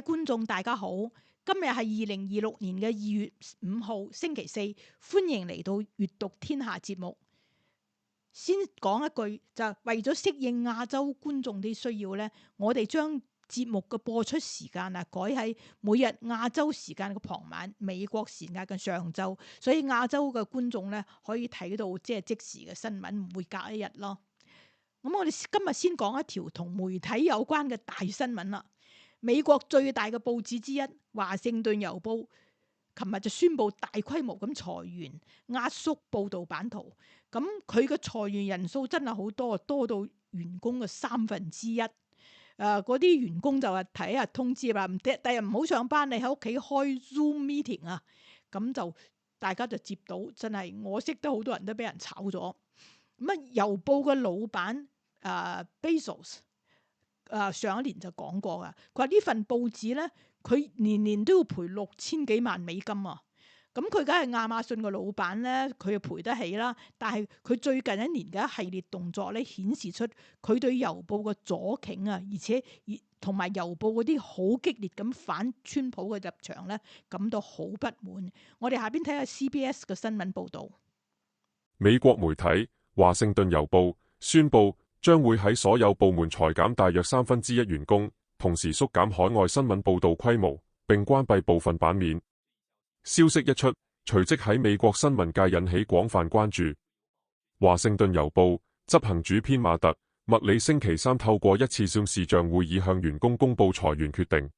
觀眾大家好，今日係2026年2月5號星期四，歡迎嚟到閱讀天下節目。先講一句，就係為咗適應亞洲觀眾啲需要呢，我哋將節目嘅播出時間改喺每日亞洲時間嘅傍晚，美國時間嘅上晝，所以亞洲嘅觀眾呢可以睇到即時嘅新聞，唔會隔一日咯。咁我哋今日先講一條同媒體有關嘅大新聞啦。美國最大嘅報紙之一《華盛頓郵報》琴日就宣布大規模咁裁員，壓縮報導版圖。咁佢嘅裁員人數真係好多，多到員工嘅1/3。嗰啲員工就話睇下通知啦，第日唔好上班，你喺屋企開 Zoom meeting 啊。咁就大家就接到，真係我識得好多人都俾人炒咗。咁啊，郵報嘅老闆Bezos。上一年就講過噶，佢話呢份報紙呢，佢年年都要賠6000幾萬美金啊！咁佢梗係亞馬遜嘅老闆呢，佢又賠得起啦。但係佢最近一年嘅一系列動作呢，顯示出佢對郵報嘅左傾啊，而且同埋郵報嗰啲好激烈咁反川普嘅入場呢，感到好不滿。我哋下邊睇下 CBS 嘅新聞報導。美國媒體華盛頓郵報宣布，將會喺所有部門裁減大約1/3員工，同時縮減海外新聞報道規模，並關閉部分版面。消息一出，隨即喺美國新聞界引起廣泛關注。華盛頓郵報執行主編馬特·麥里星期三透過一次線視像會議向員工公布裁員決定。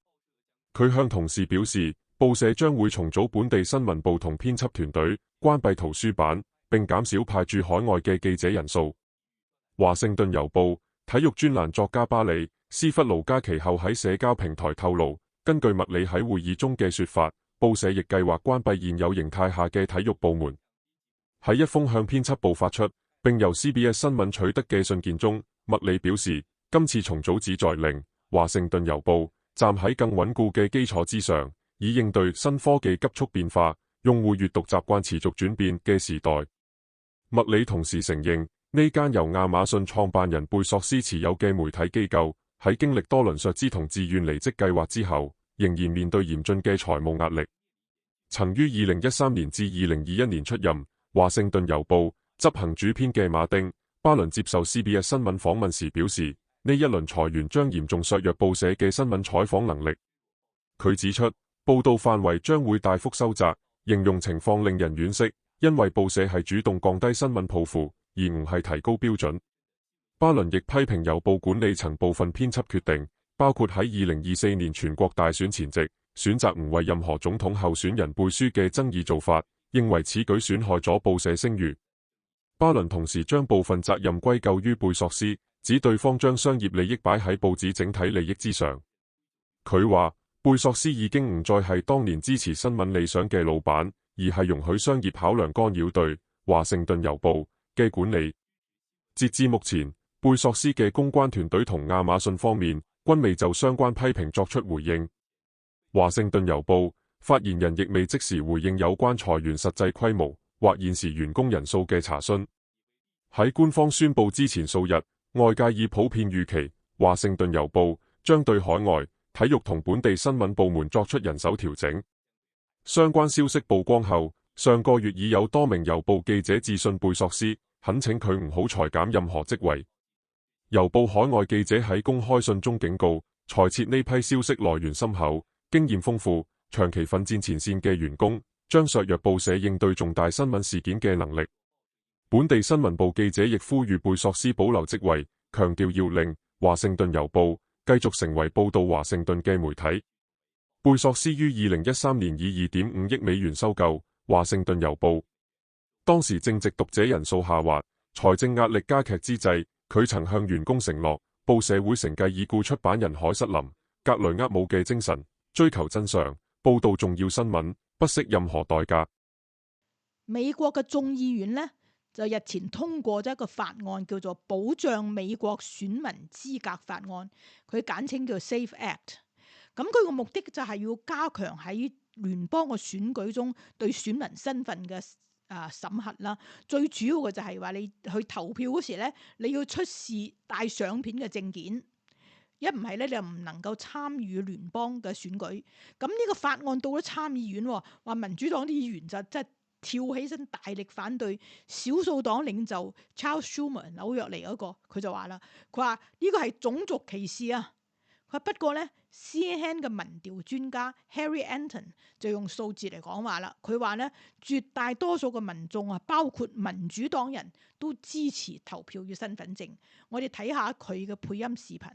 佢向同事表示，報社將會重組本地新聞部同編輯團隊，關閉圖書版，並減少派駐海外嘅記者人數。華盛頓郵報體育專欄作家巴里·斯弗盧加其後喺社交平台透露，根據麥里喺會議中嘅說法，報社亦計劃關閉現有形態下嘅體育部門。喺一封向編輯部發出並由 CBS 新聞取得嘅信件中，麥里表示，今次重組旨在令華盛頓郵報站喺更穩固嘅基礎之上，以應對新科技急速變化、用戶閱讀習慣持續轉變嘅時代。麥里同時承認，呢間由亞馬遜創辦人貝索斯持有嘅媒體機構喺經歷多輪削資同自願離職計劃之後，仍然面對嚴峻嘅財務壓力。曾於2013年至2021年出任華盛頓郵報執行主編嘅馬丁·巴倫接受 CBS 新聞訪問時表示，呢一輪裁員將嚴重削弱報社嘅新聞採訪能力。佢指出，報道範圍將會大幅收窄，形容情況令人惋惜，因為報社係主動降低新聞抱負，而唔係提高標準。巴倫亦批評郵報管理層部分編輯決定，包括喺2024年全國大選前夕選擇唔為任何總統候選人背書嘅爭議做法，認為此舉損害咗報社聲譽。巴倫同時將部分責任歸咎於貝索斯，指對方將商業利益擺喺報紙整體利益之上。佢話，貝索斯已經唔再係當年支持新聞理想嘅老闆，而係容許商業考量干擾對華盛頓郵報嘅管理。截至目前，貝索斯嘅公關團隊同亞馬遜方面均未就相關批評作出回應。華盛頓郵報發言人亦未即時回應有關裁員實際規模或現時員工人數嘅查詢。喺官方宣布之前數日，外界已普遍預期華盛頓郵報將對海外體育同本地新聞部門作出人手調整。相關消息曝光後，上個月已有多名郵報記者致信貝索斯，懇請佢唔好裁減任何職位。郵報海外記者喺公開信中警告，裁撤呢批消息來源深厚、經驗豐富、長期奮戰前線嘅員工，將削弱報社應對重大新聞事件嘅能力。本地新聞部記者亦呼籲貝索斯保留職位，強調要令華盛頓郵報繼續成為報道華盛頓嘅媒體。貝索斯於2013年以2.5億美元收購華盛頓郵報，當時正值讀者人數下滑、財政壓力加劇之際，佢曾向員工承諾，報社會承繼已故出版人海瑟琳·格雷厄姆嘅精神，追求真相，報道重要新聞，不惜任何代價。美國嘅眾議院呢，就日前通過咗一個法案，叫做保障美國選民資格法案，佢簡稱叫 SAFE Act。咁佢個目的就係要加強喺聯邦嘅選舉中對選民身份嘅審核啦。最主要嘅就係話你去投票嗰時咧，你要出示帶相片嘅證件。一唔係咧，你又唔能夠參與聯邦嘅選舉。咁呢個法案到咗參議院，話民主黨啲議員就即係跳起身大力反對。少數黨領袖 Charles Schumer 紐約嚟嗰個，佢就話啦，佢話呢個係種族歧視啊。佢話不過咧 CNN 嘅民調專家 Harry Anton 就用數字嚟講話啦，佢話咧絕大多數嘅民眾啊，包括民主黨人都支持投票要身份證。我哋睇下佢嘅配音視頻。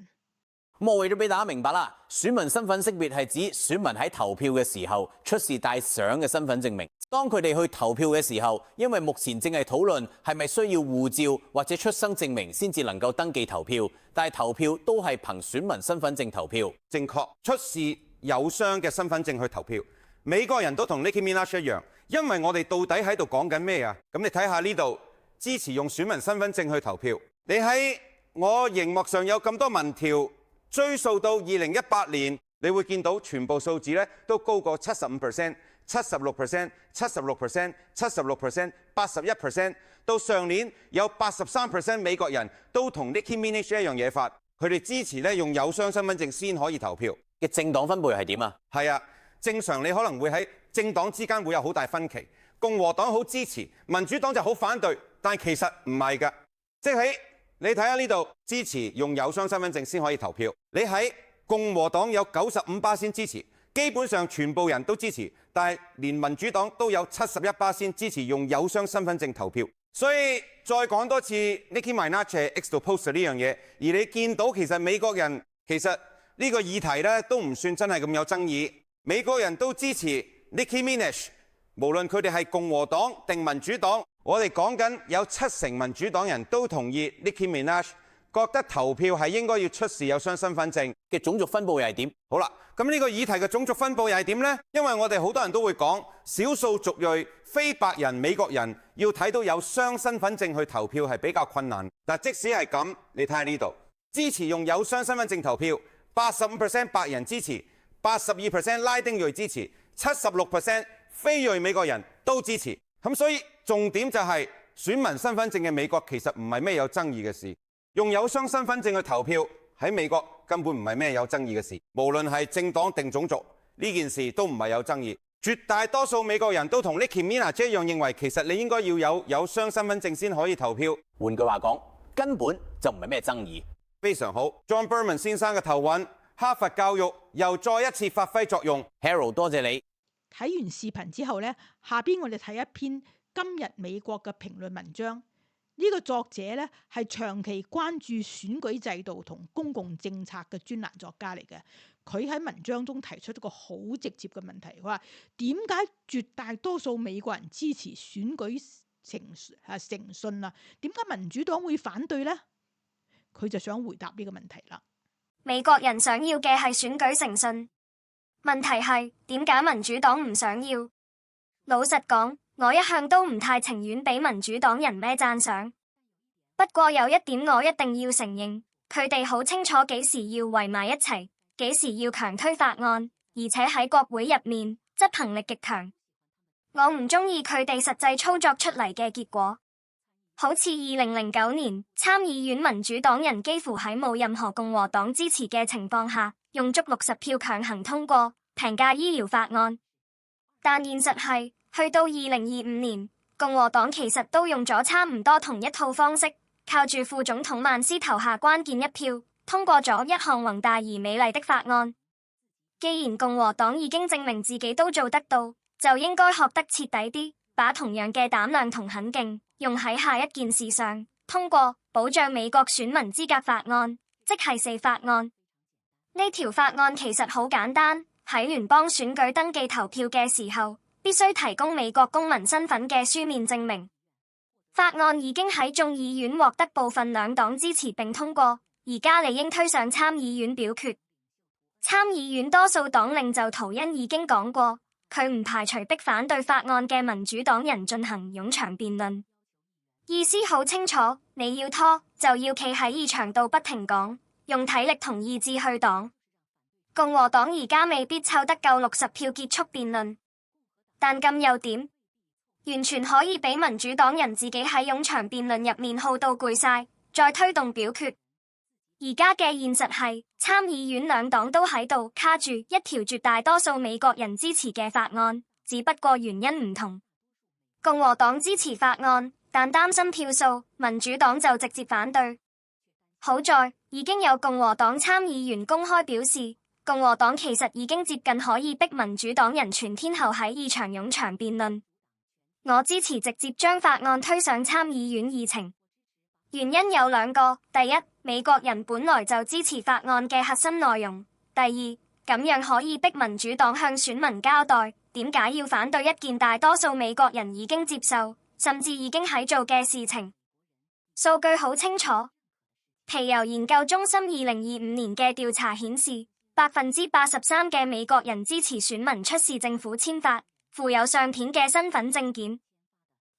咁我為咗俾大家明白啦，選民身份識別係指選民喺投票嘅時候出示帶相嘅身份證明。當佢哋去投票嘅時候，因為目前正係討論係咪需要護照或者出生證明先至能夠登記投票，但係投票都係憑選民身份證投票。正確出示有雙嘅身份證去投票。美國人都同 Nicki Minaj 一樣，因為我哋到底喺度講緊咩啊？咁你睇下呢度支持用選民身份證去投票。你喺我熒幕上有咁多民調。追溯到2018年，你會見到全部數字咧都高過75%、76%、76%、76%、81%。到上年有83%美國人都同 Nicki Minaj 一樣嘢法，佢哋支持咧用有雙身份證先可以投票。嘅政黨分配係點啊？係啊，正常你可能會喺政黨之間會有好大分歧，共和黨好支持，民主黨就好反對，但其實唔係㗎，即係你睇下呢度支持用有雙身份證先可以投票。你喺共和黨有95%支持，基本上全部人都支持，但係連民主黨都有71%支持用有雙身份證投票。所以再講多次 Nicki Minaj 係 X 度 post 呢樣嘢，而你見到其實美國人其實呢個議題咧都唔算真係咁有爭議，美國人都支持 Nicki Minaj， 無論佢哋係共和黨定民主黨。我哋講緊有70%民主黨人都同意 Nicki Minaj， 覺得投票係應該要出示有雙身份證。嘅種族分佈又係點？好啦，咁呢個議題嘅種族分佈又係點呢？因為我哋好多人都會講少數族裔、非白人美國人要睇到有雙身份證去投票係比較困難。但即使係咁，你睇下呢度支持用有雙身份證投票，85% 白人支持，82% 拉丁裔支持，76% 非裔美國人都支持。咁所以重點就係選民身份證嘅美國其實唔係咩有爭議嘅事，用有雙身份證去投票喺美國根本唔係咩有爭議嘅事，無論係政黨定種族呢件事都唔係有爭議。絕大多數美國人都同 Nicki Minaj 一樣認為，其實你應該要有雙身份證先可以投票。換句話講，根本就唔係咩爭議。非常好 ，John Berman 先生嘅頭韻，哈佛教育又再一次發揮作用。Harold 多謝你。睇完視頻之後呢，下邊我哋睇一篇今日美國嘅評論文章。呢個作者呢係長期關注選舉制度同公共政策嘅專欄作家嚟嘅。佢喺文章中提出一個好直接嘅問題，佢話點解絕大多數美國人支持選舉誠信啊？點解民主黨會反對呢？佢就想回答呢個問題啦。美國人想要嘅係選舉誠信。問題係點解民主黨唔想要？老實講，我一向都唔太情願俾民主黨人咩讚賞。不過有一點我一定要承認，佢哋好清楚幾時要圍埋一齊，幾時要強推法案，而且喺國會入面執行力極強。我唔中意佢哋實際操作出嚟嘅結果，好似2009年參議院民主黨人幾乎喺冇任何共和黨支持嘅情況下，用足60票強行通過平價醫療法案。但現實係，去到2025年，共和黨其實都用咗差唔多同一套方式，靠住副總統曼斯投下關鍵一票，通過咗一項宏大而美麗的法案。既然共和黨已經證明自己都做得到，就應該學得徹底啲，把同樣嘅膽量同狠勁用喺下一件事上，通過保障美國選民資格法案，即係4法案。呢條法案其實好簡單，喺聯邦選舉登記投票嘅時候，必須提供美國公民身份嘅書面證明。法案已經喺眾議院獲得部分兩黨支持並通過，而家理應推上參議院表決。參議院多數黨領袖圖恩已經講過，佢唔排除逼反對法案嘅民主黨人進行冗長辯論。意思好清楚，你要拖就要企喺議場度不停講，用體力同意志去擋。共和黨而家未必湊得夠60票結束辯論，但咁又點？完全可以俾民主黨人自己喺冗長辯論入面耗到攰晒，再推動表決。而家嘅現實係，參議院兩黨都喺度卡住一條絕大多數美國人支持嘅法案，只不過原因唔同。共和黨支持法案，但擔心票數，民主黨就直接反對。好在已經有共和黨參議員公開表示，共和黨其實已經接近可以逼民主黨人全天候喺議場冗長辯論。我支持直接將法案推上參議院議程，原因有兩個：第一，美國人本來就支持法案嘅核心內容；第二，咁樣可以逼民主黨向選民交代，點解要反對一件大多數美國人已經接受，甚至已經喺做嘅事情。數據好清楚，皮尤研究中心2025年嘅調查顯示，83%嘅美國人支持選民出示政府簽發附有相片嘅身份證件，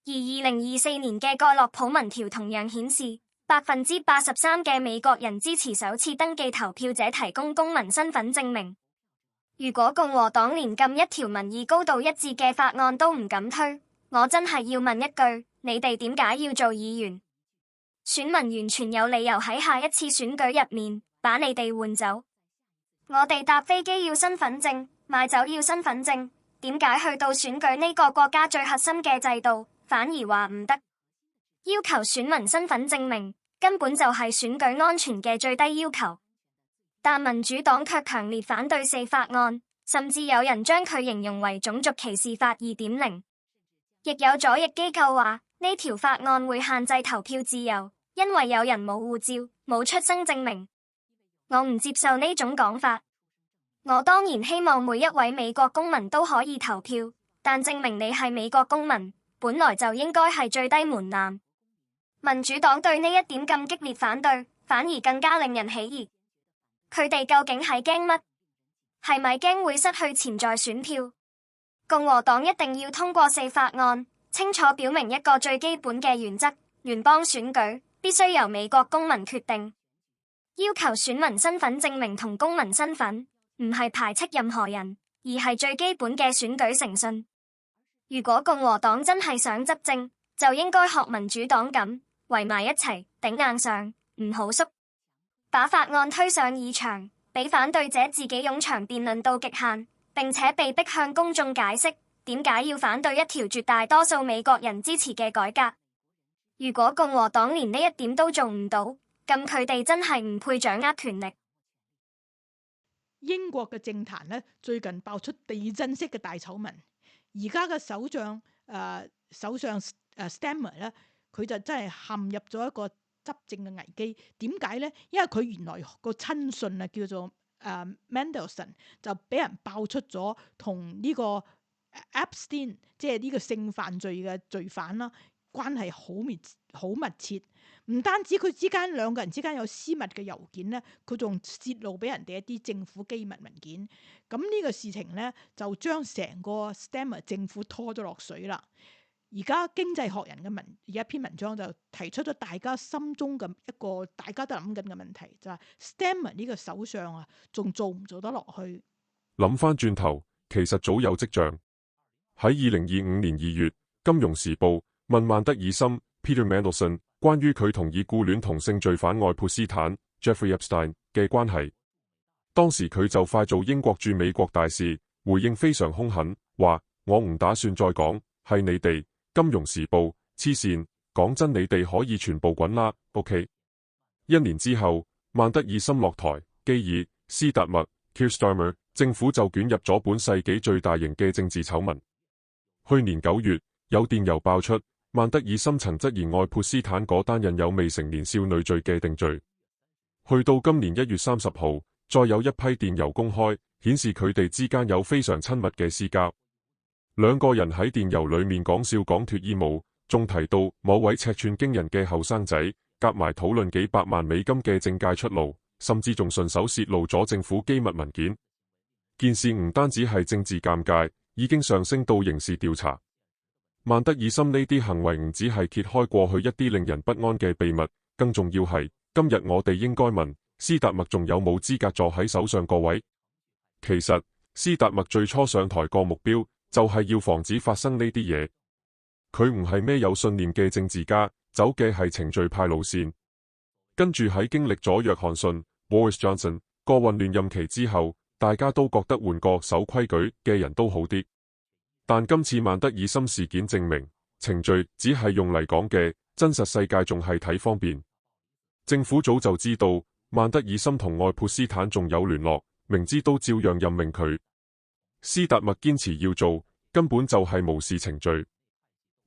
而2024年嘅蓋洛普民調同樣顯示，83%嘅美國人支持首次登記投票者提供公民身份證明。如果共和黨連咁一條民意高度一致嘅法案都唔敢推，我真係要問一句：你哋點解要做議員？選民完全有理由喺下一次選舉入面把你哋換走。我哋搭飛機要身份證，買酒要身份證，點解去到選舉呢個國家最核心嘅制度，反而話唔得？要求選民身份證明，根本就係選舉安全嘅最低要求。但民主黨卻強烈反對4法案，甚至有人將佢形容為種族歧視法 2.0。亦有左翼機構話，呢條法案會限制投票自由，因為有人冇護照、冇出生證明。我唔接受呢種講法。我當然希望每一位美國公民都可以投票，但證明你係美國公民，本來就應該係最低門檻。民主黨對呢一點咁激烈反對，反而更加令人起疑。佢哋究竟係驚乜？係咪驚會失去潛在選票？共和黨一定要通過4法案，清楚表明一個最基本嘅原則：聯邦選舉必須由美國公民決定。要求選民身份證明同公民身份，唔係排斥任何人，而係最基本嘅選舉誠信。如果共和黨真係想執政，就應該學民主黨咁，圍埋一齊頂硬上，唔好縮，把法案推上議場，俾反對者自己冗長辯論到極限，並且被迫向公眾解釋點解要反對一條絕大多數美國人支持嘅改革。如果共和黨連呢一點都做唔到，咁佢哋真係唔配掌握權力。英國嘅政壇咧，最近爆出地震式嘅大醜聞。而家嘅首相Starmer 咧，佢就真係陷入咗一個執政嘅危機。點解咧？因為佢原來個親信啊，叫做Mandelson， 就俾人爆出咗同呢個 Epstein， 即係呢個性犯罪嘅罪犯啦，關係好密切。唔單止佢之間兩個人之間有私密嘅郵件咧，佢仲泄露俾人哋一啲政府機密文件。咁呢個事情咧，就將成個 Starmer 政府拖咗落水啦。而家經濟學人嘅有一篇文章就提出咗大家心中嘅一個大家都諗緊嘅問題，就係 Starmer 呢個首相啊，仲做唔做得落去？諗翻轉頭，其實早有跡象。喺2025年2月，《金融時報》問曼德爾森 Peter Mandelson 關於佢同已故戀同性罪犯愛潑斯坦 Jeffrey Epstein 嘅關係。當時佢就快做英國駐美國大使，回應非常兇狠，話我唔打算再講，係你哋《金融時報》黐線，講真你哋可以全部滾啦。OK。1年之後，曼德爾森落台，基爾斯達默 Keir Starmer 政府就捲入咗本世紀最大型嘅政治醜聞。去年9月，有電郵爆出，曼德爾森曾質疑愛潑斯坦嗰單印有未成年少女罪嘅定罪。去到今年1月30號，再有一批電郵公開，顯示佢哋之間有非常親密嘅私交。兩個人喺電郵裏面講笑講脫衣舞，仲提到某位尺寸驚人嘅後生仔，夾埋討論幾百萬美金嘅政界出路，甚至仲順手泄露咗政府機密文件。件事唔單止係政治尷尬，已經上升到刑事調查。曼德爾森呢啲行為唔只係揭開過去一啲令人不安嘅秘密，更重要係今日我哋應該問斯達默仲有冇資格坐喺首相個位。其實斯達默最初上台個目標就係要防止發生呢啲嘢。佢唔係咩有信念嘅政治家，走嘅係程序派路線。跟住喺經歷咗約翰遜 Boris Johnson 個混亂任期之後，大家都覺得換個守規矩嘅人都好啲。但今次曼德爾森事件證明，程序只係用嚟講嘅，真實世界仲係睇方便。政府早就知道曼德爾森同愛潑斯坦仲有聯絡，明知都照樣任命佢。斯達默堅持要做，根本就係無視程序。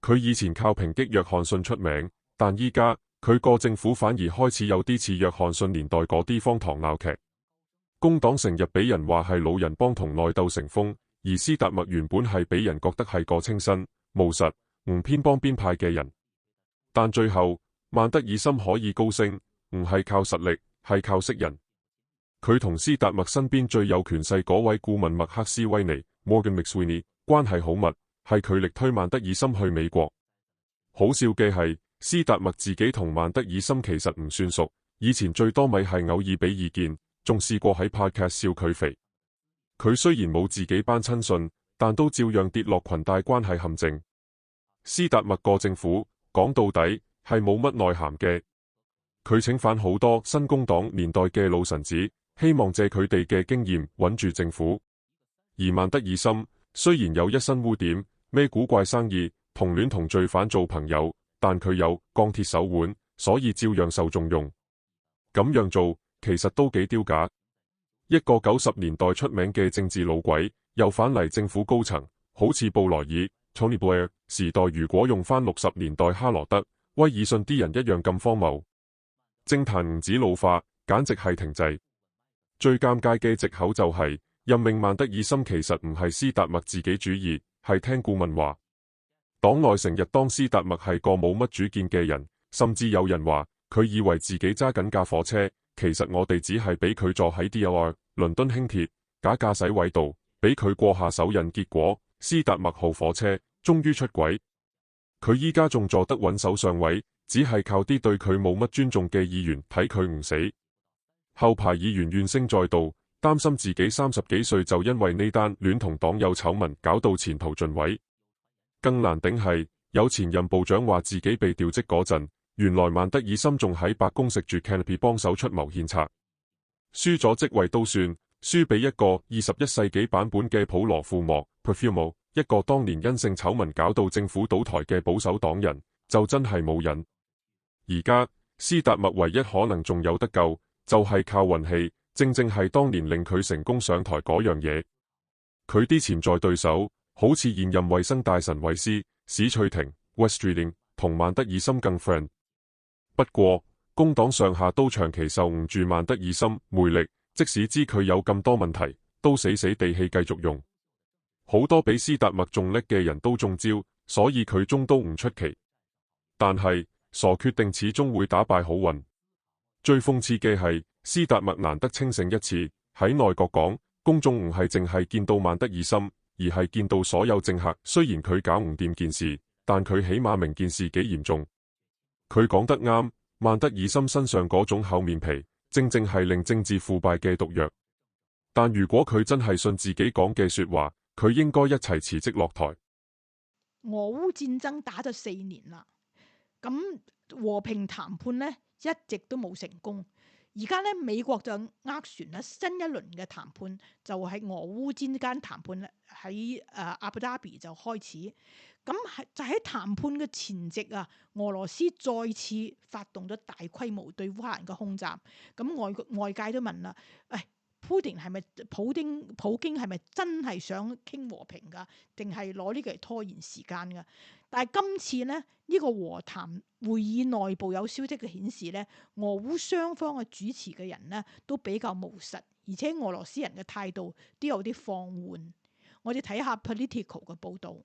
佢以前靠抨擊約翰遜出名，但依家佢個政府反而開始有啲似約翰遜年代嗰啲荒唐鬧劇。工黨成日俾人話係老人幫同內鬥成風，而斯達默原本係俾人覺得係個清新、務實、唔偏幫邊派嘅人。但最後曼德爾森可以高升，唔係靠實力，係靠識人。佢同斯達默身邊最有權勢嗰位顧問麥克斯威尼 Morgan McSweeney 關係好密，係佢力推曼德爾森去美國。好笑嘅係，斯達默自己同曼德爾森其實唔算熟，以前最多咪係偶爾俾意見，仲試過喺 podcast 笑佢肥。佢雖然冇自己班親信，但都照樣跌落裙帶關係陷阱。斯達默個政府講到底係冇乜內涵嘅，佢請返好多新工黨年代嘅老臣子，希望借佢哋嘅經驗穩住政府。而曼德爾森雖然有一身污點，咩古怪生意，同戀同罪犯做朋友，但佢有鋼鐵手腕，所以照樣受重用。咁樣做其實都幾丟架。一個90年代出名嘅政治老鬼，又返嚟政府高層，好似布萊爾 Tony Blair 時代，如果用返60年代哈羅德、威爾遜啲人一樣咁荒謬。政壇唔止老化，簡直係停滯。最尷尬嘅藉口就係任命曼德爾森其實唔係斯達默自己主意，係聽顧問話。黨內成日當斯達默係個冇乜主見嘅人，甚至有人話佢以為自己揸緊架火車，其實我哋只係俾佢坐喺 DLR 倫敦輕鐵假駕駛位度，俾佢過下手印，結果斯達默號火車終於出軌。佢依家仲坐得穩首相位，只係靠啲對佢冇乜尊重嘅議員睇佢唔死。後排議員怨聲載道，擔心自己30幾歲就因為呢單戀同黨友醜聞搞到前途盡毀。更難頂係有前任部長話自己被調職嗰陣，原來曼德爾森仲喺白宮食住 canopy 幫手出謀獻策。輸咗職位都算，輸俾一個21世紀版本嘅普羅富莫 Profumo， 一個當年因性醜聞搞到政府倒台嘅保守黨人，就真係冇癮。而家斯達默唯一可能仲有得救，就係靠運氣，正正係當年令佢成功上台嗰樣嘢。佢啲潛在對手好似現任衛生大臣韋斯、史翠婷 West Streeting 同曼德爾森更 friend。不過工黨上下都長期受唔住曼德爾森魅力，即使知佢有咁多問題，都死死地氣繼續用。好多比斯達默仲叻嘅人都中招，所以佢中都唔出奇。但係傻決定始終會打敗好運。最諷刺嘅係斯達默難得清醒一次，喺內閣講，公眾唔係淨係見到曼德爾森，而係見到所有政客。雖然佢搞唔掂件事，但佢起碼明件事幾嚴重。佢講得啱，曼德爾森身上嗰種厚面皮，正正係令政治腐敗嘅毒藥。但如果佢真係信自己講嘅說話，佢應該一齊辭職落台。俄烏戰爭打咗4年啦，咁和平談判呢一直都冇成功。而家呢，美國就斡旋啦，新一輪嘅談判就係俄烏之間談判咧，喺阿布達比就開始。咁就喺談判嘅前夕啊，俄羅斯再次發動咗大規模對烏克蘭嘅空襲。咁外界都問啦，普京係咪真係想傾和平㗎？定係攞呢個嚟拖延時間㗎？但係今次呢，呢個和談會議內部有消息嘅顯示呢，俄烏雙方嘅主持嘅人呢都比較務實，而且俄羅斯人嘅態度都有啲放緩。我哋睇下 Political 嘅報導。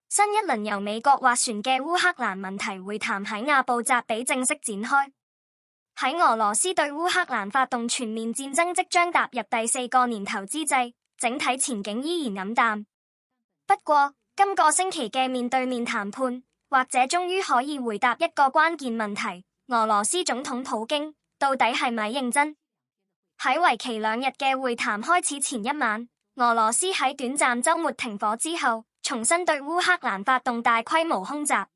新一輪由美國斡旋嘅烏克蘭問題會談喺阿布扎比正式展開。喺俄羅斯對烏克蘭發動全面戰爭即將踏入第4個年頭之際，整體前景依然黯淡。不過，今個星期嘅面對面談判，或者終於可以回答一個關鍵問題：俄羅斯總統普京到底係咪認真？喺為期2日嘅會談開始前一晚，俄羅斯喺短暫週末停火之後，重新對烏克蘭發動大規模空襲。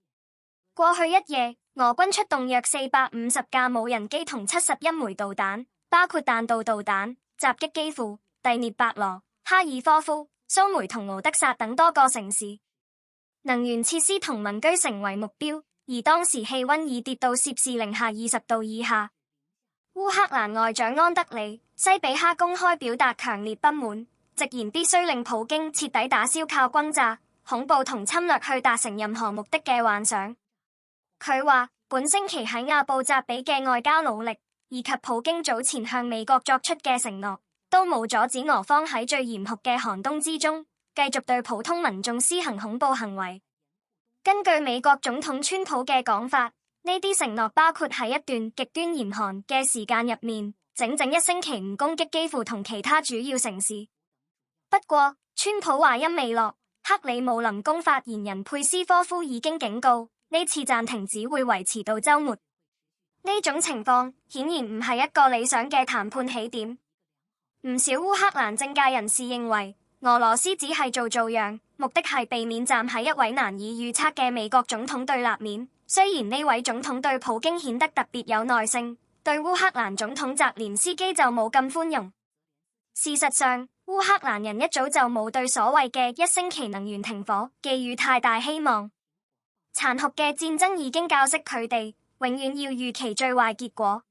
過去一夜，俄軍出動約450架無人機同71枚導彈，包括彈道導彈，襲擊基輔、第聶伯羅、哈爾科夫、蘇梅同敖德薩等多個城市，能源設施同民居成為目標。而當時氣溫已跌到攝氏-20度以下。烏克蘭外長安德里·西比哈公開表達強烈不滿，直言必須令普京徹底打消靠轟炸、恐怖同侵略去達成任何目的嘅幻想。佢話，本星期喺亞布扎比嘅外交努力，以及普京早前向美國作出嘅承諾，都冇阻止俄方喺最嚴酷嘅寒冬之中，繼續對普通民眾施行恐怖行為。根據美國總統川普嘅講法，呢啲承諾包括喺一段極端嚴寒嘅時間入面，整整1星期唔攻擊基輔同其他主要城市。不過，川普話音未落，克里姆林宮發言人佩斯科夫已經警告，呢次暫停只會維持到週末。呢種情況顯然唔係一個理想嘅談判起點。唔少烏克蘭政界人士認為，俄羅斯只係做樣，目的係避免站喺一位難以預測嘅美國總統對立面。雖然呢位總統對普京顯得特別有耐性，對烏克蘭總統澤連斯基就冇咁寬容。事實上，烏克蘭人一早就冇對所謂嘅1星期能源停火寄予太大希望。殘酷嘅戰爭已經教識佢哋，永遠要預期最壞結果。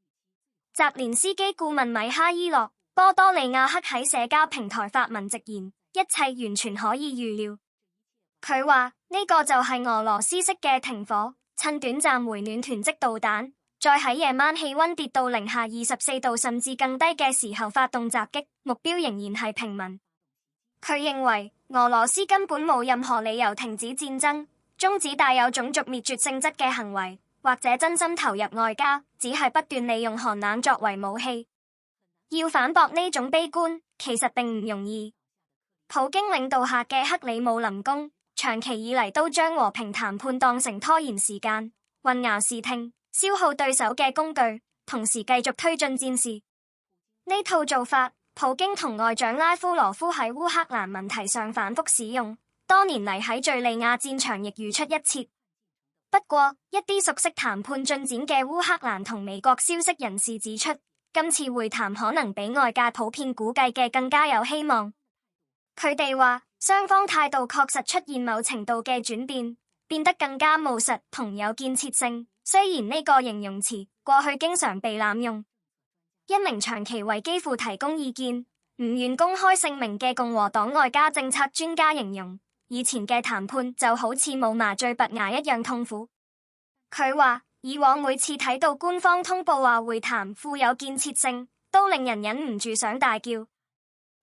澤連斯基顧問米哈伊洛·波多利亞克喺社交平台發文直言，一切完全可以預料。佢話呢個就係俄羅斯式嘅停火，趁短暫回暖囤積導彈，再喺夜晚氣溫跌到-24度甚至更低嘅時候發動襲擊，目標仍然係平民。佢認為俄羅斯根本冇任何理由停止戰爭，終止帶有種族滅絕性質嘅行為，或者真心投入外交，只係不斷利用寒冷作為武器。要反駁呢種悲觀，其實並唔容易。普京領導下嘅克里姆林宮長期以嚟都將和平談判當成拖延時間、混淆視聽、消耗對手嘅工具，同時繼續推進戰事。呢套做法，普京同外長拉夫羅夫喺烏克蘭問題上反覆使用，多年嚟喺敘利亞戰場亦如出一轍。不過，一啲熟悉談判進展嘅烏克蘭同美國消息人士指出，今次會談可能比外界普遍估計嘅更加有希望。佢哋話，雙方態度確實出現某程度嘅轉變，變得更加務實同有建設性。雖然呢個形容詞過去經常被濫用。一名長期為基輔提供意見、唔願公開姓名嘅共和黨外交政策專家形容，以前嘅談判就好似冇麻醉拔牙一樣痛苦。佢話，以往每次睇到官方通報話會談富有建設性，都令人忍唔住想大叫。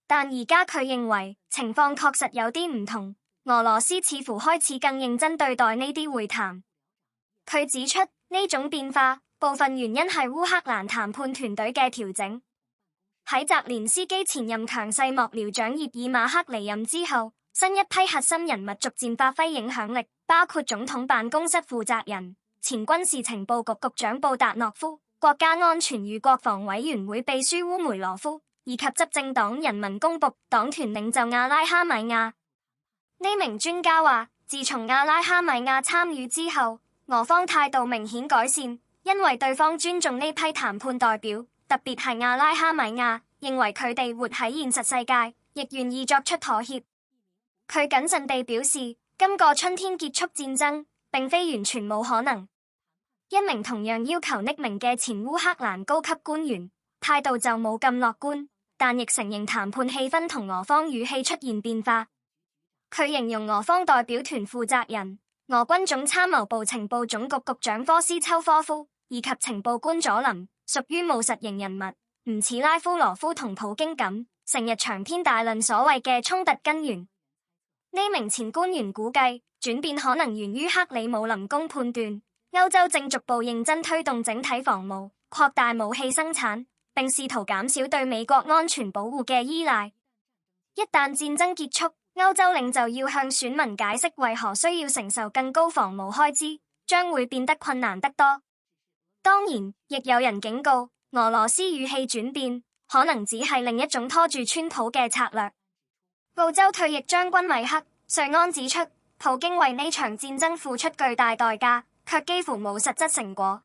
但而家佢認為情況確實有啲唔同，俄羅斯似乎開始更認真對待呢啲會談。佢指出，呢種變化部分原因係烏克蘭談判團隊嘅調整。喺澤連斯基前任強勢幕僚長葉爾馬克離任之後，新一批核心人物逐漸發揮影響力，包括總統辦公室負責人、前軍事情報局局長布達諾夫、國家安全與國防委員會秘書烏梅羅夫，以及執政黨人民公僕黨團領袖阿拉哈米亞。呢名專家話，自從阿拉哈米亞參與之後，俄方態度明顯改善，因為對方尊重呢批談判代表，特別係阿拉哈米亞，認為佢哋活喺現實世界，亦願意作出妥協。佢謹慎地表示，今個春天結束戰爭，並非完全冇可能。一名同樣要求匿名嘅前烏克蘭高級官員，態度就冇咁樂觀，但亦承認談判氣氛同俄方語氣出現變化。佢形容俄方代表團負責人、俄軍總參謀部情報總局局長科斯秋科夫以及情報官佐林屬於務實型人物，唔似拉夫羅夫同普京咁，成日長篇大論所謂嘅衝突根源。呢名前官員估計，轉變可能源於克里姆林宮判斷，歐洲正逐步認真推動整體防務，擴大武器生產，並試圖減少對美國安全保護嘅依賴。一旦戰爭結束，歐洲領袖要向選民解釋為何需要承受更高防務開支，將會變得困難得多。當然，亦有人警告，俄羅斯語氣轉變，可能只係另一種拖住川普嘅策略。澳洲退役將軍米克·瑞安指出，普京為呢場戰爭付出巨大代價，卻幾乎冇實質成果。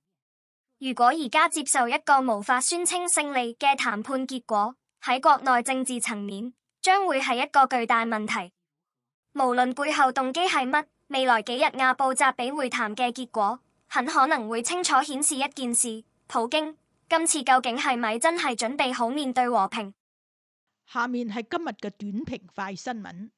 如果而家接受一個無法宣稱勝利嘅談判結果，喺國內政治層面將會係一個巨大問題。無論背後動機係乜，未來幾日亞布扎比會談嘅結果很可能會清楚顯示一件事：普京今次究竟係咪真係準備好面對和平？下面係今日嘅短評快新聞。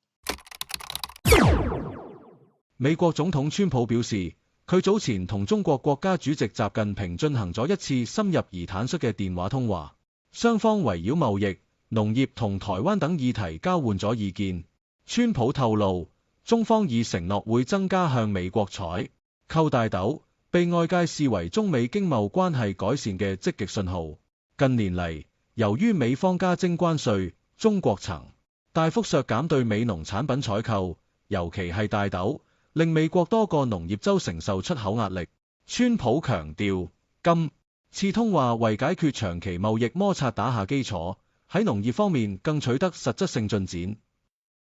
美國總統川普表示，佢早前同中國國家主席習近平進行咗一次深入而坦率嘅電話通話，雙方圍繞貿易、農業同台灣等議題交換咗意見。川普透露，中方已承諾會增加向美國採購大豆，被外界視為中美經貿關係改善嘅積極信號。近年嚟，由於美方加徵關稅，中國曾大幅削減對美農產品採購，尤其係大豆，令美國多個農業州承受出口壓力。川普強調，今次通話為解決長期貿易摩擦打下基礎，喺農業方面更取得實質性進展。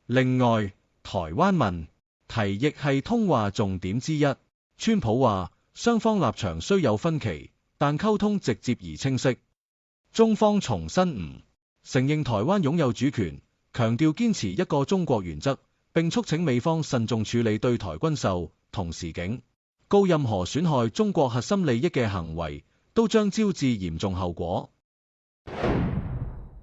另外，台灣問題亦係通話重點之一。川普話，雙方立場雖有分歧，但溝通直接而清晰。中方重申唔承認台灣擁有主權，強調堅持一個中國原則，並促請美方慎重處理對台軍售，同時警告任何損害中國核心利益嘅行為都將招致嚴重後果。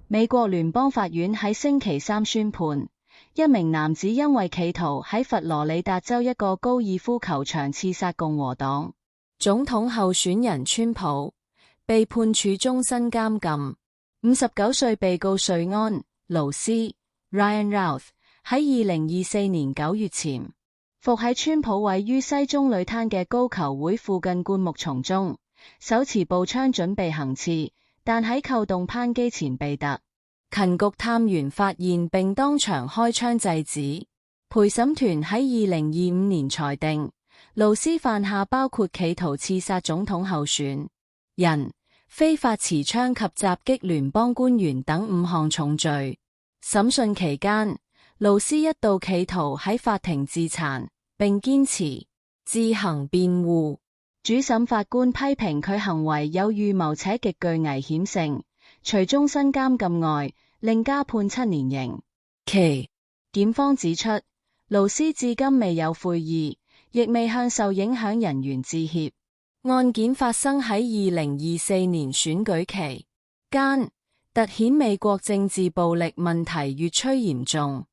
美國聯邦法院喺星期三宣判，一名男子因為企圖喺佛羅里達州一個高爾夫球場刺殺共和黨總統候選人川普，被判處終身監禁。59歲被告瑞安·勞斯 Ryan Routh 喺2024年9月前伏喺川普位於西中旅灘嘅高球會附近灌木叢中，手持步槍準備行刺，但喺扣動扳機前被突。勤局探員發現並當場開槍制止。陪審團喺2025年裁定，勞斯犯下包括企圖刺殺總統候選人、非法持槍及襲擊聯邦官員等5項重罪。審訊期間，勞斯一度企圖喺法庭自殘，並堅持自行辯護。主審法官批評佢行為有預謀且極具危險性，除終身監禁外，另加判7年刑期。檢方指出，勞斯至今未有悔意，亦未向受影響人員致歉。案件發生喺2024年選舉期間，凸顯美國政治暴力問題越趨嚴重。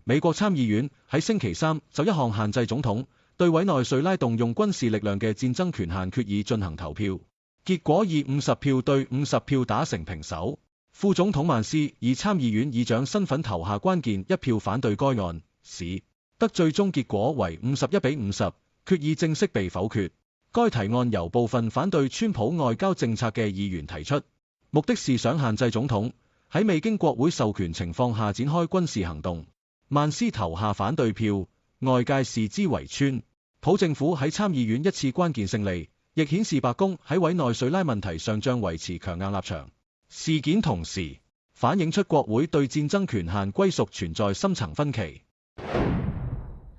美國參議院喺星期三就一項限制總統對委內瑞拉動用軍事力量嘅戰爭權限決議進行投票，結果以50票對50票打成平手。副總統曼斯以參議院議長身份投下關鍵一票反對該案，使得最終結果為51比50，決議正式被否決。該提案由部分反對川普外交政策嘅議員提出，目的是想限制總統喺未經國會授權情況下展開軍事行動。曼斯投下反對票，外界視之為川普政府喺參議院一次關鍵勝利，亦顯示白宮喺委內瑞拉問題上將維持強硬立場。事件同時反映出國會對戰爭權限歸屬存在深層分歧。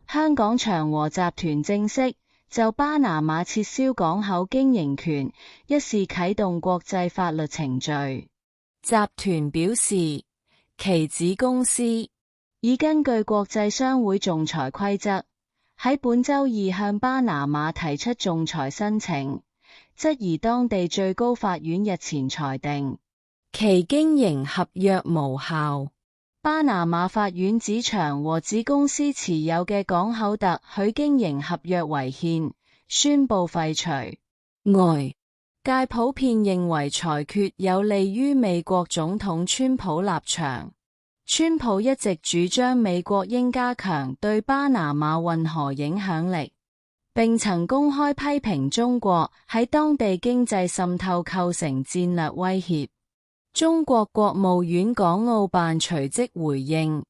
香港長和集團正式就巴拿馬撤銷港口經營權一事啟動國際法律程序。集團表示，其子公司已根據國際商會仲裁規則，喺本周二向巴拿馬提出仲裁申請，質疑當地最高法院日前裁定其經營合約無效。巴拿馬法院指長和子公司持有嘅港口特許經營合約違憲，宣布廢除。外界普遍認為裁決有利於美國總統川普立場。川普一直主張美國應加強對巴拿馬運河影響力，並曾公開批評中國喺當地經濟滲透構成戰略威脅。中國國務院港澳辦隨即回應，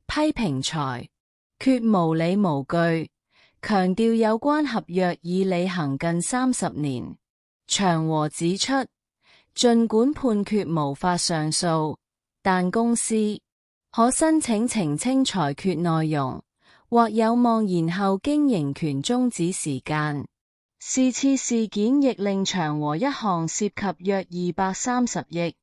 批評裁決無理無據，強調有關合約已履行近30年。長和指出，儘管判決無法上訴，但公司可申請澄清裁決內容，或有望延後經營權終止時間。是次事件亦令長和一項涉及約230億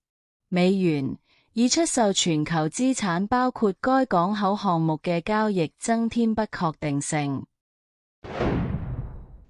美元，已出售全球資產包括該港口項目嘅交易增添不確定性。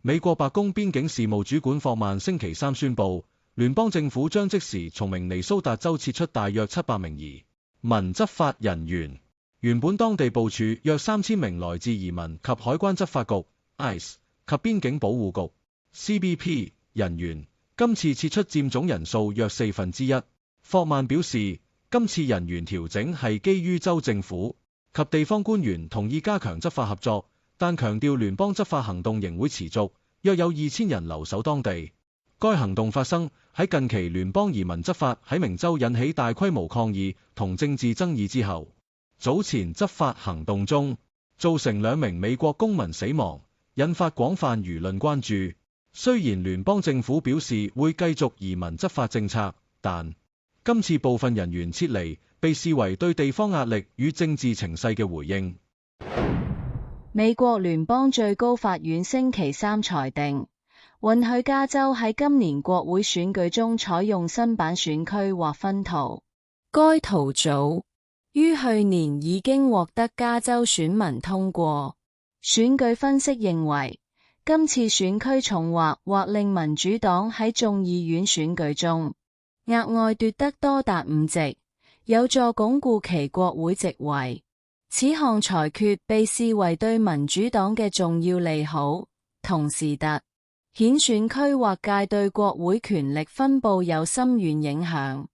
美國白宮邊境事務主管霍曼星期三宣布，聯邦政府將即時從明尼蘇達州撤出大約700名移民執法人員。原本當地部署約3000名來自移民及海關執法局 ICE 及邊境保護局 CBP 人員，今次撤出佔總人數約1/4。霍曼表示，今次人員調整係基於州政府及地方官員同意加強執法合作，但強調聯邦執法行動仍會持續，約有2000人留守當地。該行動發生喺近期聯邦移民執法喺明州引起大規模抗議同政治爭議之後。早前執法行動中，造成2名美國公民死亡，引發廣泛輿論關注。雖然聯邦政府表示會繼續移民執法政策，但今次部分人員撤離被視為對地方壓力與政治情勢嘅回應。美國聯邦最高法院星期三裁定，允許加州喺今年國會選舉中採用新版選區劃分圖。該圖組於去年已經獲得加州選民通過。選舉分析認為，今次選區重劃或令民主黨喺眾議院選舉中額外奪得多達5席，有助鞏固其國會席位。此項裁決被視為對民主黨嘅重要利好，同時凸顯選區劃界對國會權力分佈有深遠影響。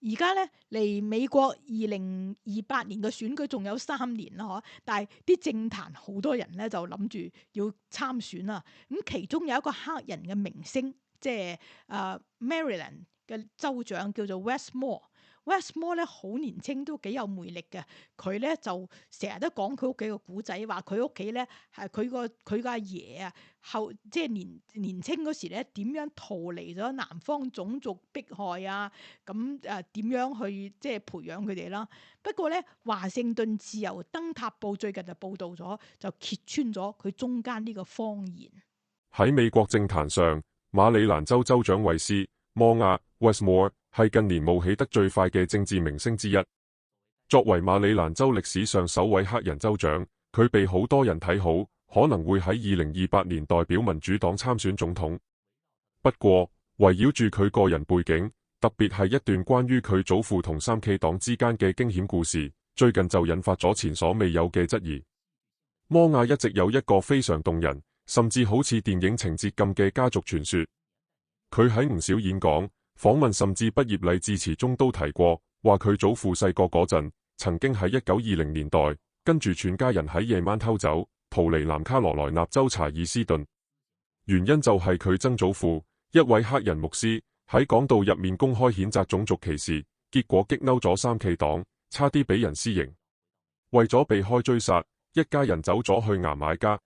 而家咧離美國2028年嘅選舉仲有3年啦，但係啲政壇好多人咧就諗住要參選啦。咁其中有一個黑人嘅明星，即係Maryland 嘅州長叫做 Westmore 咧好年青，都幾有魅力嘅。佢咧就成日都講佢屋企個古仔，話佢屋企咧係佢個阿爺啊，即係年青嗰時咧點樣逃離咗南方種族迫害啊，咁點樣去即係培養佢哋啦。不過咧，華盛頓自由燈塔報最近就報導咗，就揭穿咗佢中間呢個謊言。喺美國政壇上，馬里蘭州州長韋斯摩亞 Westmore 係近年冒起得最快嘅政治明星之一。作為馬里蘭州歷史上首位黑人州長，佢被好多人睇好，可能會喺2028年代表民主黨參選總統。不過，圍繞住佢個人背景，特別係一段關於佢祖父同3K 黨之間嘅驚險故事，最近就引發咗前所未有嘅質疑。摩亞一直有一個非常動人，甚至好似電影情節咁嘅家族傳說。佢喺唔少演講、訪問甚至畢業禮致辭中都提過，話佢祖父細個嗰陣，曾經喺1920年代跟住全家人喺夜晚偷走，逃離南卡羅來納州查爾斯頓。原因就係佢曾祖父，一位黑人牧師，喺講道入面公開譴責種族歧視，結果激嬲咗3K 黨，差啲俾人私刑。為咗避開追殺，一家人走咗去牙買加，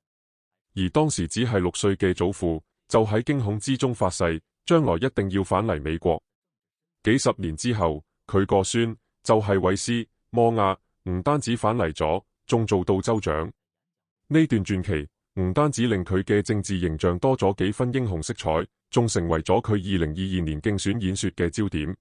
而當時只係6歲嘅祖父，就喺驚恐之中發誓，將來一定要返嚟美國。幾十年之後，佢個孫就係韋斯摩亞，唔單止返嚟咗，仲做到州長。呢段傳奇唔單止令佢嘅政治形象多咗幾分英雄色彩，仲成為咗佢2022年競選演說嘅焦點。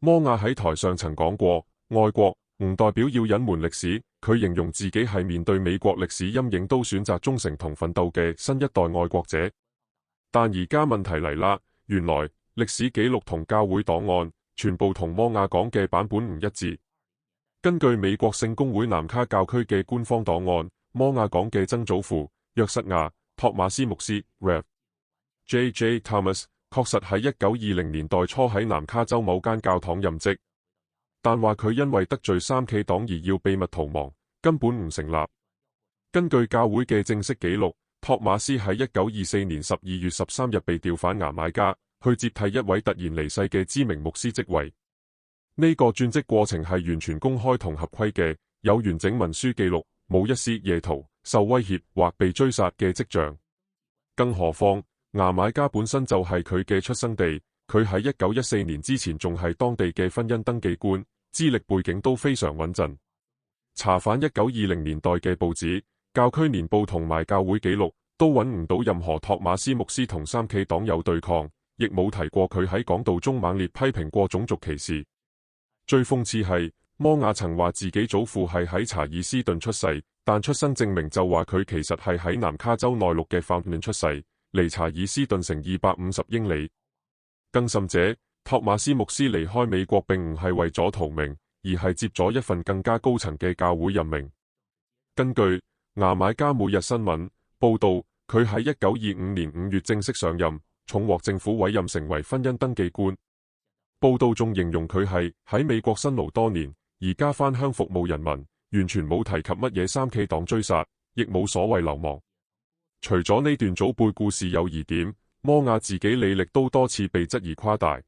摩亞喺台上曾講過，愛國唔代表要隱瞞歷史，佢形容自己係面對美國歷史陰影都選擇忠誠同奮鬥嘅新一代愛國者。但而家問題嚟啦，原來歷史記錄同教會檔案全部同摩亞講嘅版本唔一致。根據美國聖公會南卡教區嘅官方檔案，摩亞講嘅曾祖父約瑟亞托馬斯牧師 Rev. J.J. Thomas 確實喺1920年代初喺南卡州某間教堂任職，但話佢因為得罪3K 黨而要秘密逃亡，根本唔成立。根據教會嘅正式記錄，托馬斯喺1924年12月13日被調返牙買加，去接替一位突然離世嘅知名牧師職位。呢個轉職過程係完全公開同合規嘅，有完整文書記錄，冇一絲野逃、受威脅或被追殺嘅跡象。更何況牙買加本身就係佢嘅出生地，佢喺1914年之前仲係當地嘅婚姻登記官，資歷背景都非常穩陣。查返1920年代嘅報紙、教區年報同埋教會紀錄，都揾唔到任何托馬斯牧師同三企黨有對抗，亦冇提過佢喺講道中猛烈批評過種族歧視。最諷刺係，摩亞曾話自己祖父係喺查爾斯頓出世，但出生證明就話佢其實係喺南卡州內陸嘅法倫出世，離查爾斯頓成250英里。更甚者，托馬斯牧師離開美國並唔係為咗逃命，而係接咗一份更加高層嘅教會任命。根據牙買加每日新聞報道，佢喺1925年5月正式上任，重獲政府委任成為婚姻登記官。報道仲形容佢係喺美國辛勞多年，而家返鄉服務人民，完全冇提及乜嘢三企黨追殺，亦冇所謂流亡。除咗呢段祖輩故事有疑點，摩亞自己履歷都多次被質疑誇大。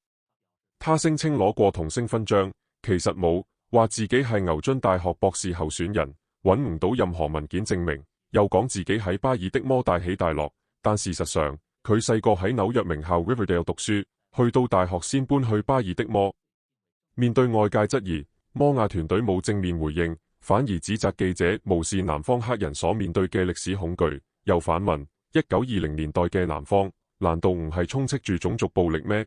他聲稱攞過童星勳章，其實冇，話自己係牛津大學博士候選人，揾唔到任何文件證明，又講自己喺巴爾的摩大起大落，但事實上佢細個喺紐約名校 Riverdale 讀書，去到大學先搬去巴爾的摩。面對外界質疑，摩亞團隊冇正面回應，反而指責記者無視南方黑人所面對嘅歷史恐懼，又反問1920年代嘅南方難道唔係充斥住種族暴力咩？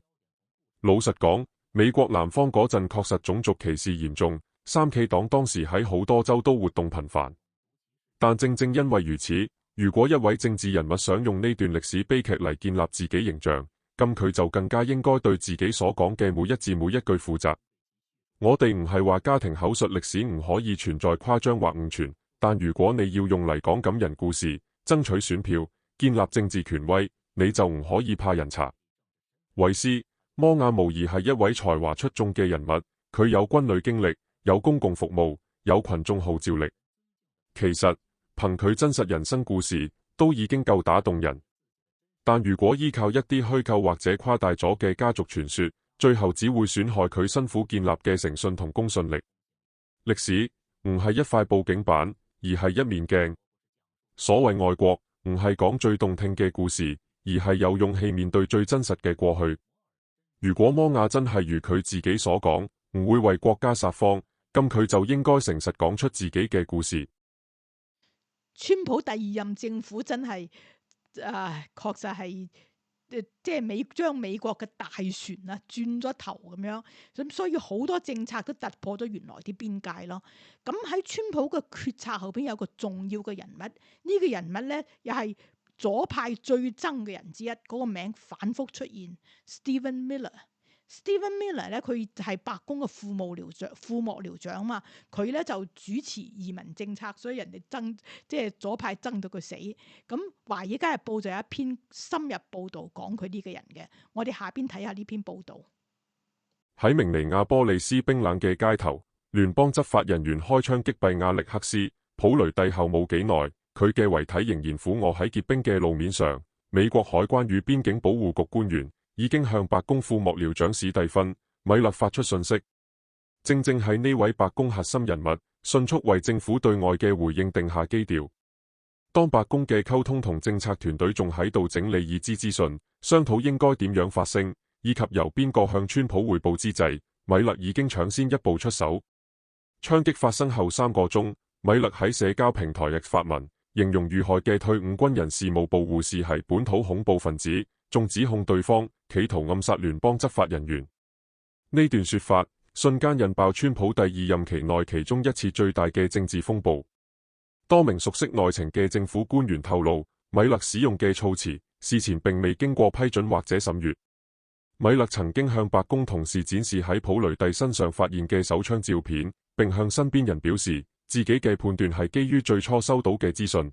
老實講，美國南方嗰陣確實種族歧視嚴重，三企黨當時喺好多州都活動頻繁。但正正因為如此，如果一位政治人物想用呢段歷史悲劇嚟建立自己形象，咁佢就更加應該對自己所講嘅每一字每一句負責。我哋唔係話家庭口述歷史唔可以存在誇張或誤傳，但如果你要用嚟講感人故事、爭取選票、建立政治權威，你就唔可以怕人查。維斯摩亞無疑係一位才華出眾嘅人物，佢有軍旅經歷，有公共服務，有群眾號召力。其實憑佢真實人生故事都已經夠打動人。但如果依靠一啲虛構或者誇大咗嘅家族傳說，最後只會損害佢辛苦建立嘅誠信同公信力。歷史唔係一塊布景板，而係一面鏡。所謂愛國，唔係講最動聽嘅故事，而係有勇氣面對最真實嘅過去。如果摩亞真係如佢自己所講，唔會為國家撒謊，咁佢就應該誠實講出自己嘅故事。川普第二任政府真係確實係即係將美國嘅大船啊轉咗頭咁樣，咁所以好多政策都突破咗原來啲邊界咯。咁喺川普嘅決策後邊有個重要嘅人物，呢個人物咧又係左派最憎嘅人之一，嗰個名反覆出現 Stephen Miller。Stephen Miller 咧，佢係白宮嘅副幕僚長嘛，佢咧就主持移民政策，所以人哋即係左派憎到佢死。咁華爾街日報就有一篇深入報導講佢呢個人嘅，我哋下邊睇下呢篇報導。喺明尼亞波利斯冰冷嘅街頭，聯邦執法人員開槍擊斃亞歷克斯普雷蒂後冇幾耐，佢嘅遺體仍然俯臥喺結冰嘅路面上。美國海關與邊境保護局官員已經向白宮副幕僚長史蒂芬·米勒發出信息，正係呢位白宮核心人物迅速為政府對外嘅回應定下基調。當白宮嘅溝通同政策團隊仲喺度整理已知資訊，商討應該點樣發聲，以及由邊個向川普匯報之際，米勒已經搶先一步出手。槍擊發生後3個鐘，米勒喺社交平台亦發文，形容遇害嘅退伍軍人事務部護士係本土恐怖分子，仲指控對方企圖暗殺聯邦執法人員。呢段說法瞬間引爆川普第二任期內其中一次最大嘅政治風暴。多名熟悉內情嘅政府官員透露，米勒使用嘅措辭事前並未經過批准或者審閱。米勒曾經向白宮同事展示喺普雷蒂身上發現嘅手槍照片，並向身邊人表示自己嘅判斷係基於最初收到嘅資訊。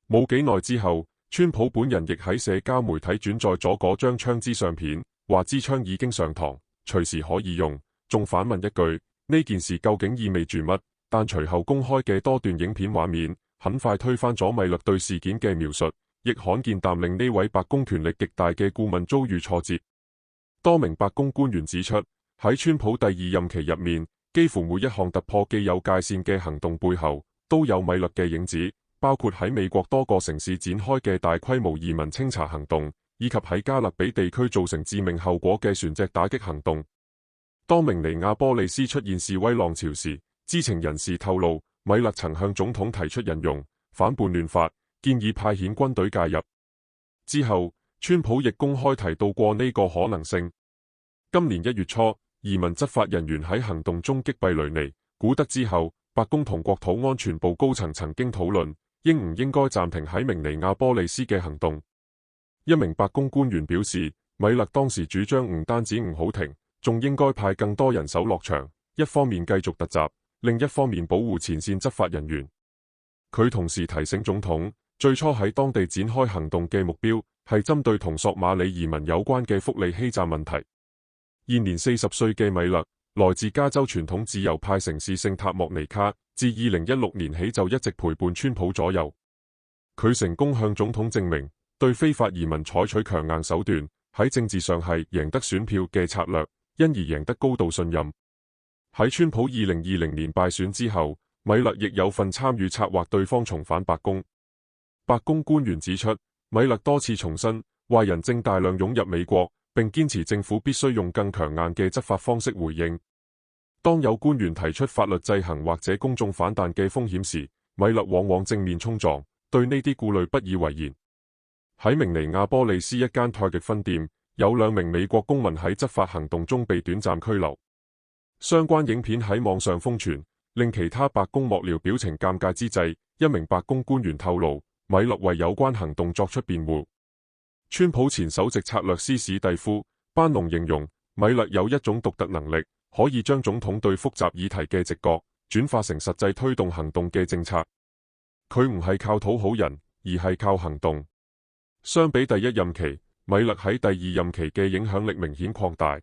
冇幾耐之後，川普本人亦喺社交媒體轉載咗嗰張槍支相片，話支槍已經上膛，隨時可以用，仲反問一句呢件事究竟意味住乜？但隨後公開嘅多段影片畫面很快推翻咗米勒對事件嘅描述，亦罕見淡令呢位白宮權力極大嘅顧問遭遇挫折。多名白宮官員指出，喺川普第二任期入面，幾乎每一項突破既有界線嘅行動背後都有米勒嘅影子，包括喺美國多個城市展開嘅大規模移民清查行動，以及喺加勒比地區造成致命後果嘅船隻打擊行動。當明尼亞波利斯出現示威浪潮時，知情人士透露，米勒曾向總統提出引用反叛亂法，建議派遣軍隊介入。之後，川普亦公開提到過呢個可能性。今年1月初，移民執法人員喺行動中擊斃雷尼古德之後，白宮同國土安全部高層曾經討論應唔應該暫停喺明尼亞波利斯嘅行動。一名白宮官員表示，米勒當時主張唔單止唔好停，仲應該派更多人手落場，一方面繼續突襲，另一方面保護前線執法人員。佢同時提醒總統，最初喺當地展開行動嘅目標係針對同索馬里移民有關嘅福利欺詐問題。現年40歲嘅米勒，來自加州傳統自由派城市聖塔莫尼卡，自2016年起就一直陪伴川普左右。佢成功向總統證明，對非法移民採取強硬手段，喺政治上係贏得選票嘅策略，因而贏得高度信任。喺川普2020年敗選之後，米勒亦有份參與策劃對方重返白宮。白宮官員指出，米勒多次重申，壞人正大量湧入美國，並堅持政府必須用更強硬嘅執法方式回應。當有官員提出法律制衡或者公眾反彈嘅風險時，米勒往往正面衝撞，對呢啲顧慮不以為然。喺明尼亞波利斯一間 Target 分店，有2名美國公民喺執法行動中被短暫拘留。相關影片喺網上瘋傳，令其他白宮幕僚表情尷尬之際，一名白宮官員透露，米勒為有關行動作出辯護。川普前首席策略師史蒂夫·班農形容，米勒有一種獨特能力，可以將總統對複雜議題嘅直覺轉化成實際推動行動嘅政策。佢唔係靠討好人，而係靠行動。相比第一任期，米勒喺第2任期嘅影響力明顯擴大。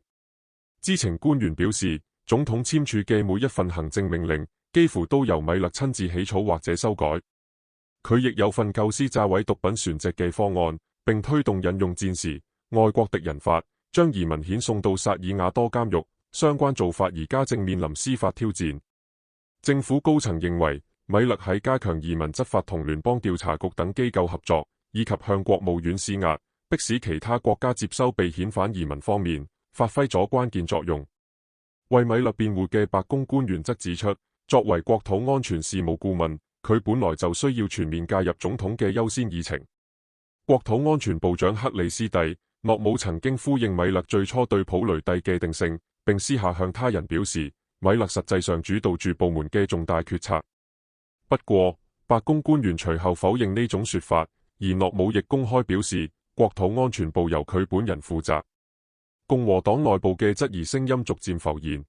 知情官員表示，總統簽署嘅每一份行政命令，幾乎都由米勒親自起草或者修改。佢亦有份構思炸毀毒品船隻嘅方案，並推動引用戰時外國敵人法，將移民遣送到薩爾瓦多監獄。相關做法而家正面臨司法挑戰。政府高層認為，米勒喺加強移民執法同聯邦調查局等機構合作，以及向國務院施壓，迫使其他國家接收被遣返移民方面，發揮咗關鍵作用。為米勒辯護嘅白宮官員則指出，作為國土安全事務顧問，佢本來就需要全面介入總統嘅優先議程。國土安全部長克里斯蒂·諾姆曾經呼應米勒最初對普雷蒂嘅定性，並私下向他人表示，米勒實際上主導住部門嘅重大決策。不過，白宮官員隨後否認呢種說法，而諾姆亦公開表示，國土安全部由佢本人負責。共和黨內部嘅質疑聲音逐漸浮現。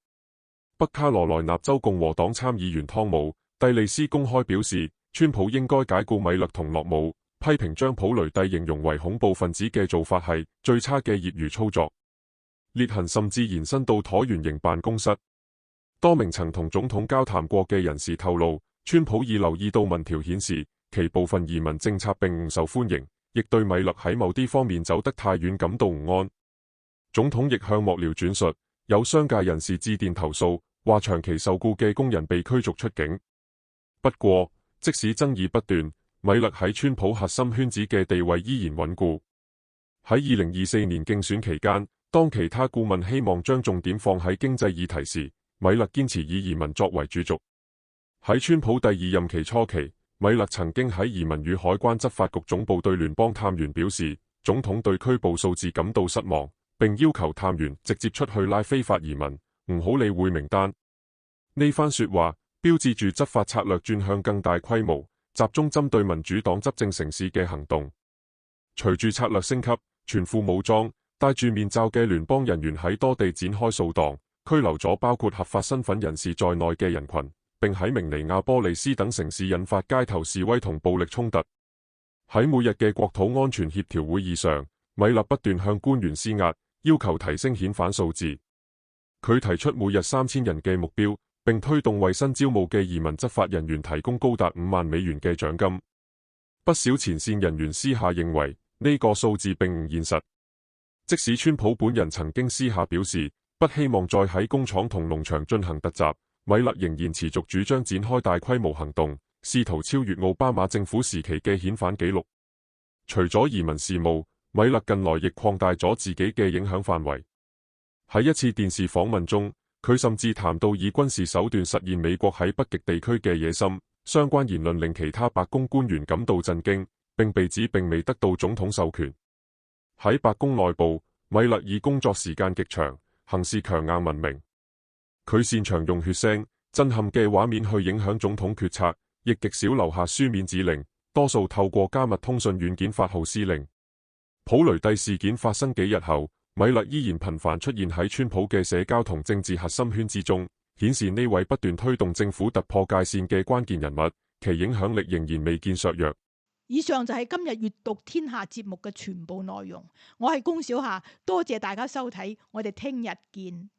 北卡羅來納州共和黨參議員湯姆·蒂利斯公開表示，川普應該解僱米勒同諾姆，批評將普雷蒂形容為恐怖分子嘅做法係最差嘅業餘操作。裂痕甚至延伸到橢圓形辦公室。多名曾同總統交談過嘅人士透露，川普已留意到民調顯示其部分移民政策並唔受歡迎，亦對米勒喺某啲方面走得太遠感到唔安。總統亦向幕僚轉述，有商界人士致電投訴，話長期受僱嘅工人被驅逐出境。不過，即使爭議不斷，米勒喺川普核心圈子嘅地位依然穩固。喺2024年競選期間，當其他顧問希望將重點放喺經濟議題時，米勒堅持以移民作為主軸。喺川普第2任期初期，米勒曾經喺移民與海關執法局總部對聯邦探員表示，總統對拘捕數字感到失望，並要求探員直接出去拉非法移民，唔好理會名單。呢番說話標誌住執法策略轉向更大規模，集中針對民主黨執政城市嘅行動。隨住策略升級，全副武裝戴住面罩嘅聯邦人員喺多地展開掃蕩，拘留咗包括合法身份人士在內嘅人群，並喺明尼亞波利斯等城市引發街頭示威同暴力衝突。喺每日嘅國土安全協調會議上，米勒不斷向官員施壓，要求提升遣返數字。佢提出每日3000人嘅目標，並推動為新招募嘅移民執法人員提供高達5萬美元嘅獎金。不少前線人員私下認為呢個數字並唔現實。即使川普本人曾經私下表示不希望再喺工廠同農場進行突襲，米勒仍然持續主張展開大規模行動，試圖超越奧巴馬政府時期嘅遣返紀錄。除咗移民事務，米勒近來亦擴大咗自己嘅影響範圍。喺一次電視訪問中，佢甚至談到以軍事手段實現美國喺北極地區嘅野心，相關言論令其他白宮官員感到震驚，並被指並未得到總統授權。喺白宮內部，米勒以工作時間極長、行事強硬聞名。佢擅長用血腥、震撼嘅畫面去影響總統決策，亦極少留下書面指令，多數透過加密通訊軟件發號施令。普雷蒂事件發生幾日後，米勒依然頻繁出現喺川普嘅社交同政治核心圈之中，顯示呢位不斷推動政府突破界線嘅關鍵人物，其影響力仍然未見削弱。以上就係今日閱讀天下節目嘅全部內容。我係龔小夏，多謝大家收睇，我哋聽日見。